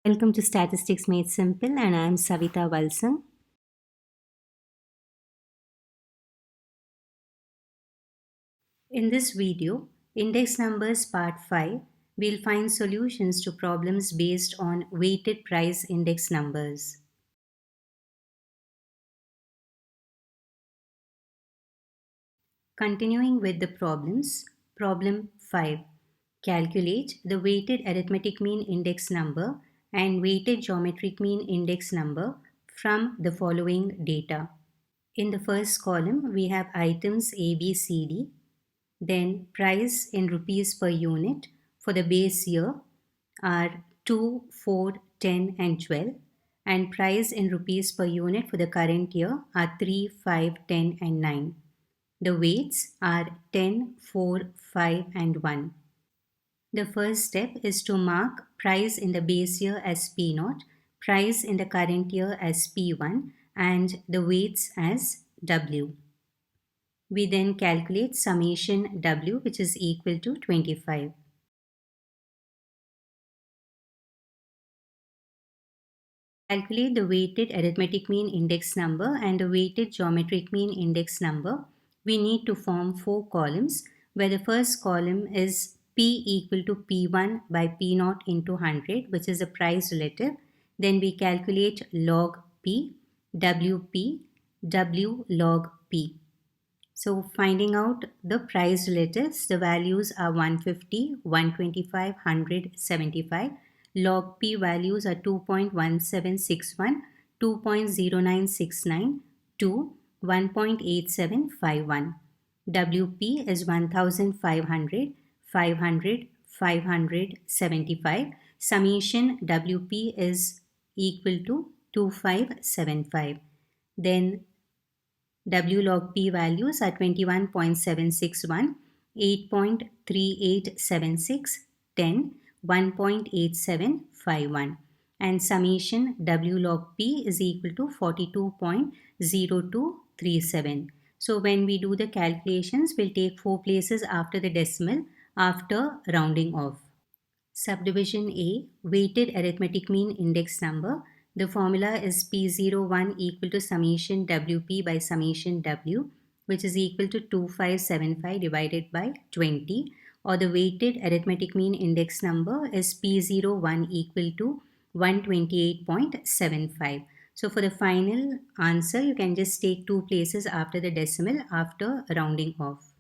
Welcome to Statistics Made Simple, and I am Savita Valsang. In this video, Index Numbers Part 5, we'll find solutions to problems based on weighted price index numbers. Continuing with the problems, Problem 5. Calculate the weighted arithmetic mean index number and weighted geometric mean index number from the following data. In the first column, we have items A, B, C, D. Then price in rupees per unit for the base year are 2, 4, 10 and 12, and price in rupees per unit for the current year are 3, 5, 10 and 9. The weights are 10, 4, 5 and 1. The first step is to mark price in the base year as P0, price in the current year as P1 and the weights as W. We then calculate summation W, which is equal to 25. Calculate the weighted arithmetic mean index number and the weighted geometric mean index number. We need to form 4 columns, where the first column is P equal to P1 by P0 into 100, which is the price relative. Then we calculate log P, WP, W log P. So finding out the price relatives, the values are 150, 125, 100, 75. Log P values are 2.1761, 2.0969, 2, 1.8751. WP is 1500, 500, 575. Summation WP is equal to 2575. Then W log P values are 21.761, 8.3876, 10, 1.8751, and summation W log P is equal to 42.0237. So when we do the calculations, we'll take 4 places after the decimal after rounding off. Subdivision A, weighted arithmetic mean index number. The formula is P01 equal to summation WP by summation W, which is equal to 2575 divided by 20, or the weighted arithmetic mean index number is P01 equal to 128.75. So for the final answer, you can just take 2 places after the decimal after rounding off.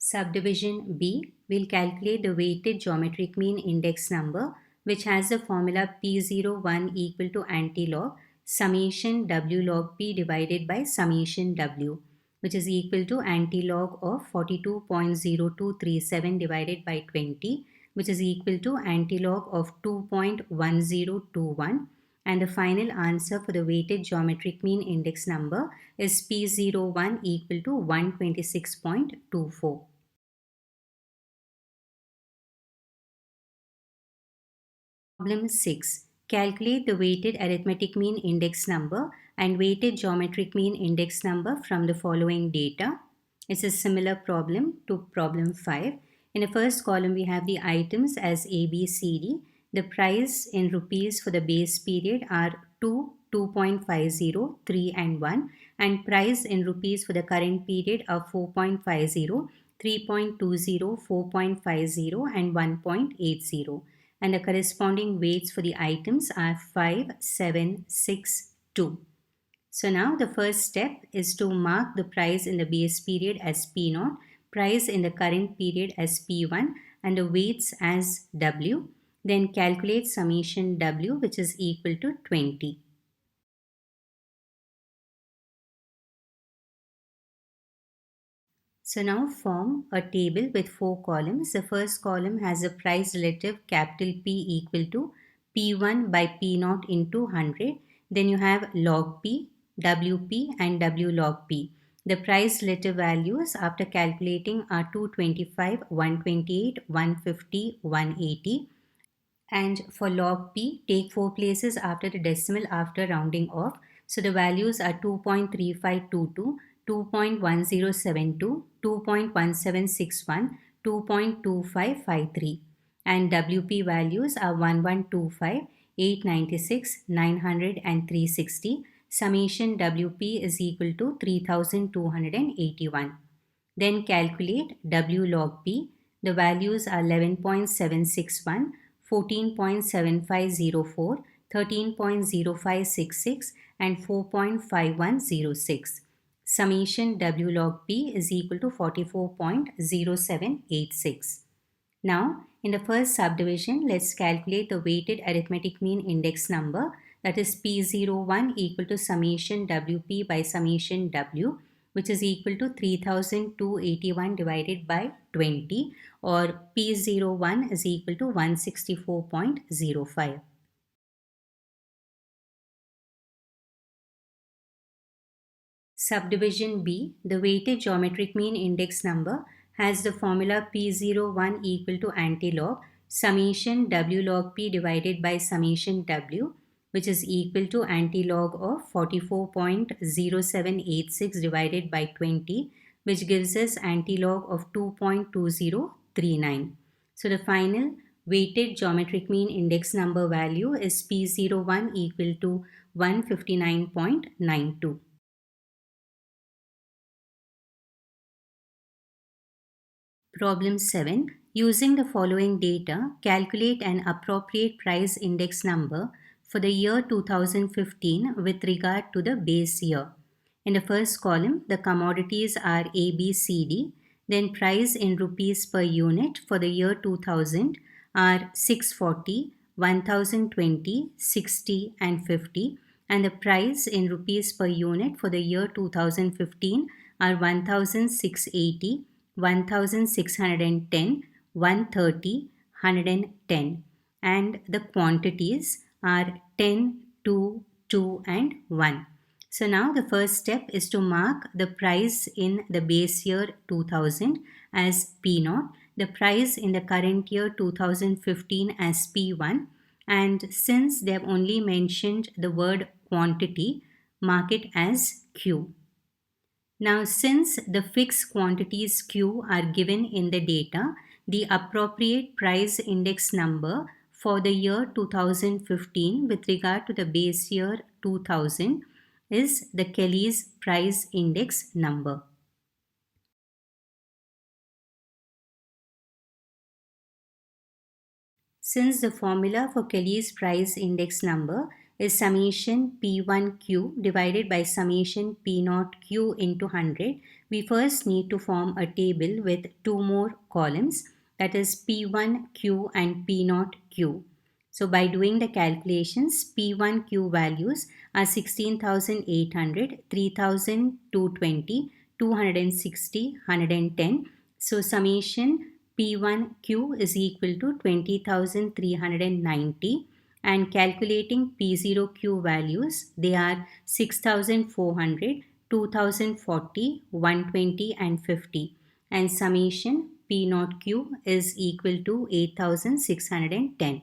Subdivision B, we'll calculate the weighted geometric mean index number, which has the formula P01 equal to anti-log summation W log P divided by summation W, which is equal to anti-log of 42.0237 divided by 20, which is equal to anti-log of 2.1021. And the final answer for the weighted geometric mean index number is P01 equal to 126.24. Problem 6. Calculate the weighted arithmetic mean index number and weighted geometric mean index number from the following data. It's a similar problem to problem 5. In the first column, we have the items as A, B, C, D. The price in rupees for the base period are 2, 2.50, 3 and 1. And price in rupees for the current period are 4.50, 3.20, 4.50 and 1.80. And the corresponding weights for the items are 5, 7, 6, 2. So now the first step is to mark the price in the base period as P0, price in the current period as P1 and the weights as W. Then calculate summation W, which is equal to 20. So now form a table with 4 columns. The first column has a price relative capital P equal to P1 by P0 into 100. Then you have log P, WP and W log P. The price relative values after calculating are 225, 128, 150, 180. And for log P, take 4 places after the decimal after rounding off. So the values are 2.3522, 2.1072, 2.1761, 2.2553, and WP values are 1125, 896, 900 and 360. Summation WP is equal to 3281. Then calculate W log P. The values are 11.761, 14.7504, 13.0566 and 4.5106. Summation W log P is equal to 44.0786. Now, in the first subdivision, let's calculate the weighted arithmetic mean index number, that is P01 equal to summation WP by summation W, which is equal to 3281 divided by 20, or P01 is equal to 164.05. Subdivision B, the weighted geometric mean index number has the formula P01 equal to antilog summation W log P divided by summation W, which is equal to antilog of 44.0786 divided by 20, which gives us antilog of 2.2039. So the final weighted geometric mean index number value is P01 equal to 159.92. Problem 7. Using the following data, calculate an appropriate price index number for the year 2015 with regard to the base year. In the first column, the commodities are A, B, C, D. Then price in rupees per unit for the year 2000 are 640, 1020, 60 and 50. And the price in rupees per unit for the year 2015 are 1680, 1610, 130, 110, and the quantities are 10, 2, 2 and 1. So now the first step is to mark the price in the base year 2000 as P0, the price in the current year 2015 as P1, and since they have only mentioned the word quantity, mark it as Q. Now, since the fixed quantities Q are given in the data, the appropriate price index number for the year 2015 with regard to the base year 2000 is the Kelly's price index number. Since the formula for Kelly's price index number is summation P1Q divided by summation P0Q into 100, we first need to form a table with two more columns, that is P1Q and P0Q. So by doing the calculations, P1Q values are 16,800, 3,220, 260, 110. So summation P1Q is equal to 20,390, and calculating P0Q values, they are 6,400, 2,040, 120 and 50, and summation P0Q is equal to 8,610.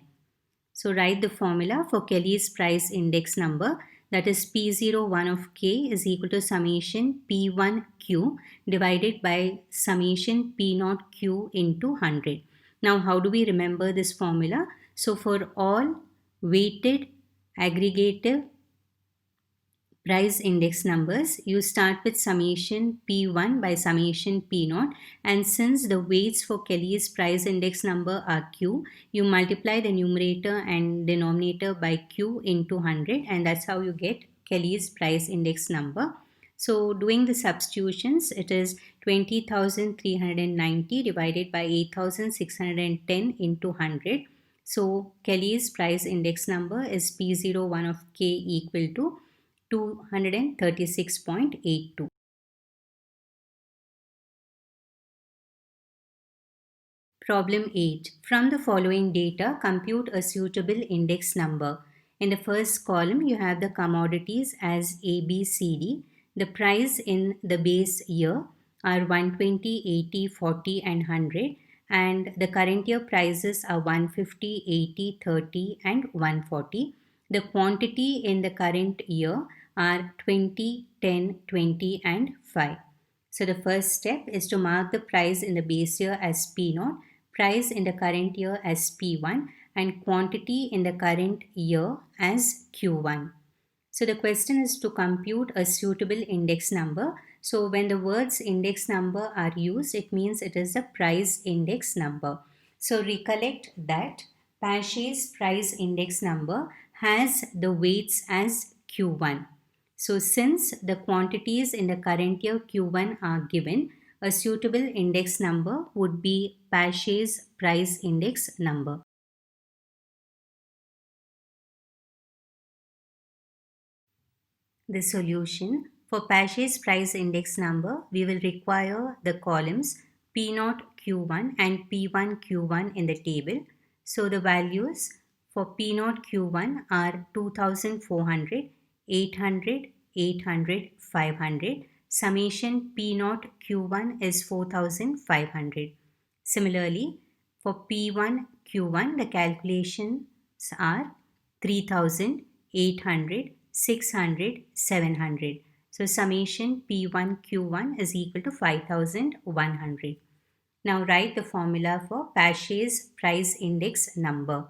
So write the formula for Kelly's price index number, that is P01 of K is equal to summation P1Q divided by summation P0Q into 100. Now how do we remember this formula? So for all weighted aggregative price index numbers, you start with summation P1 by summation P0, and since the weights for Kelly's price index number are Q, you multiply the numerator and denominator by Q into 100, and that's how you get Kelly's price index number. So doing the substitutions, it is 20,390 divided by 8,610 into 100. So Kelly's price index number is P01 of K equal to 236.82. Problem 8. From the following data, compute a suitable index number. In the first column, you have the commodities as A, B, C, D. The price in the base year are 120, 80, 40 and 100, and the current year prices are 150, 80, 30 and 140. The quantity in the current year are 20, 10, 20 and 5. So the first step is to mark the price in the base year as P0, price in the current year as P1, and quantity in the current year as Q1. So the question is to compute a suitable index number. So when the words index number are used, it means it is a price index number. So recollect that Paget's price index number has the weights as Q1. So since the quantities in the current year Q1 are given, a suitable index number would be Paget's price index number. The solution for Paget's price index number, we will require the columns P0 Q1 and P1 Q1 in the table. So the values for P0 Q1 are 2400, 800, 800, 500. Summation P0 Q1 is 4500. Similarly, for P1 Q1, the calculations are 3000, 800, 600, 700. So summation P1 Q1 is equal to 5100. Now write the formula for Paget's price index number.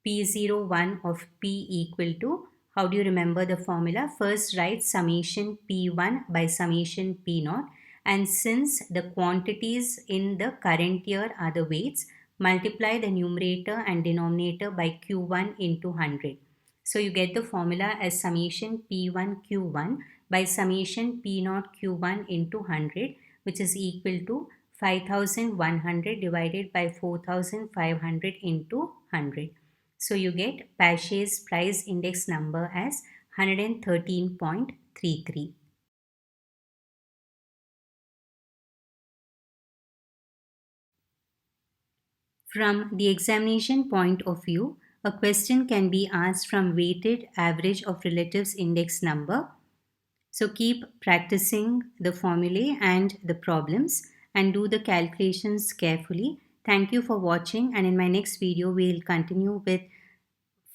P01 of P equal to, how do you remember the formula? First write summation P1 by summation P0, and since the quantities in the current year are the weights, multiply the numerator and denominator by Q1 into 100. So you get the formula as summation P1 Q1 by summation P0 Q1 into 100, which is equal to 5100 divided by 4500 into 100. So you get Paget's price index number as 113.33. From the examination point of view, a question can be asked from weighted average of relatives index number. So keep practicing the formulae and the problems and do the calculations carefully. Thank you for watching, and in my next video we will continue with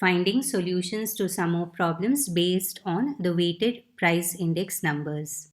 finding solutions to some more problems based on the weighted price index numbers.